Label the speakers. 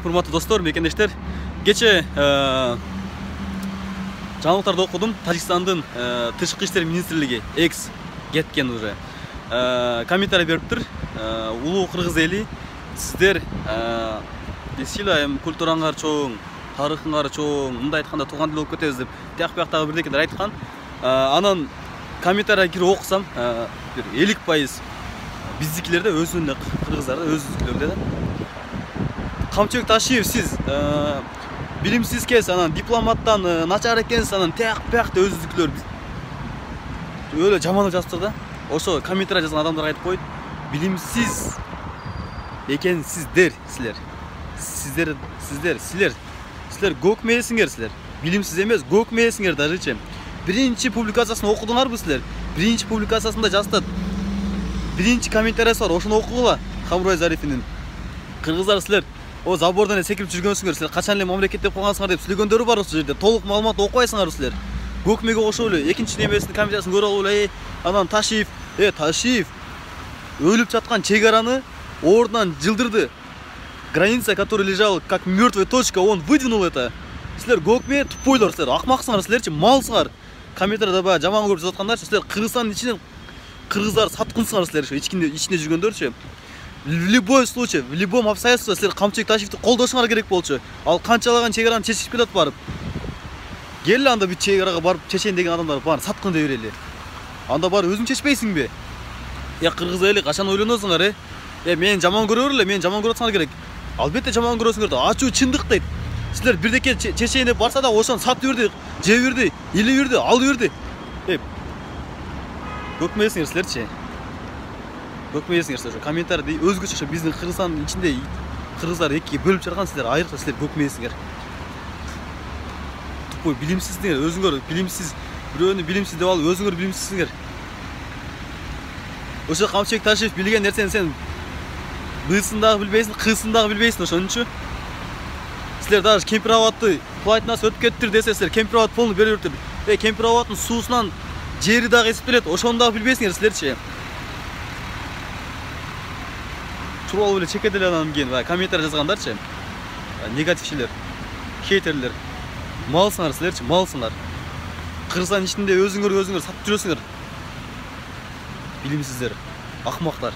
Speaker 1: Hurmatlı dostlar, mekendештер, geçe жаңалықтарды okudum. Тажикстандын тышкы иштер министрлиги экс кеткен уже комментарий бериптир. Улуу кыргыз эли, сиздер сыйлайм, культураңар чоң, тарыхыңар чоң, мындай айтканда тууган тил болуп кетебиз деп тияк бияктагы бирдекелер айткан. Анан комментарийге кирип окусам, бир 50% биздикилерде өзүнө кыргыздарда өзүнүкүлөрдө да. Камчыбек Ташиев, сиз билимсиз кез, анан дипломаттан начар экенсиз, анан тияк биякта өзүнүкүлөр өлө жаман жазыптыр да. Ошо комментарий жазган адамдарга айтып коет, билимсиз экенсиздер силер. Силер көкмейсиңер силер. Билимсиз эмес, көкмейсиңер дажычы. Биринчи публикациясын окудуңарбы силер? Биринчи публикациясында жазат. Биринчи комментарийси бар, ошону окугула. Хамрой Зарифинин. Кыргыздар силер о забордан секирип жүргөнсүңөр, силер качан эле мамлекет деп койгансыңар деп сүйлөгөндөрү бар ошол жерде. Толук маалымат окубайсыңар силер. Көкмеге кошуп эле экинчи немесин комментациясын көрүп алып эле, анан Ташиев өлүп жаткан чек араны ордунан жылдырды. Граница, который лежал как мертвая точка, он выдвинул это. Силер көкме тупойлор, силер акмаксыңар, силерчи малсыңар. Комментарийде баягы жаман көрүп жаткандарчы, силер Кыргызстандын ичинен кыргыздар саткынсыңар, силер ошо ичинде жүргөндөрчү. В любой случай, в любом обстоятельстве силер Камчыбек Ташиевди колдошуңар керек болчу. Ал канчалаган чек араны чечип келет барып. Келе анда бүт чек арага барып чечейин деген адамдар бар, саткын дей берели. Анда бар өзүң чечпейсиңби? Кыргыз эли качан ойлоносуңар, мен жаман көрөр эле, мен жаман көрөсүңөр керек. Албетте жаман көрөсүңөр да, ачуу чындык дейт. Силер бирдеке чечейин деп барса да ошону сатып берди, жеп берди, илип берди, алып берди. Көкмейсиңер силерчи. Көкмейсиңер силер. Комментарийде өзгөчө ошо биздин Кыргызстандын ичинде кыргыздар экиге бөлүп чыгарган, силер айрыкча силер көкмейсиңер. Тупой билимсиздер, өзүңөр билимсиз, бирөөнү билимсиз деп алып өзүңөр билимсизсиңер. Ошо Камчыбек Ташиев билген нерсени сен бысын дагы билбейсиң, кысын дагы билбейсиң, ошончу. Силер даже Кемпироватты платинасы өтүп кеттир десе, силер Кемпироват полный берип бериптир. Кемпироваттын суусунан жери дагы эсептелет, ошону дагы билбейсиңер силерчи. Туруп эле чекет эле анан кийин комментарий жазгандарчы. Негативчилер, хейтерлер. Малсыңар силерчи, малсыңар. Кыргызстандын ичинде өзүңөр сатып жүрөсүңөр. Билимсиздер, акмактар.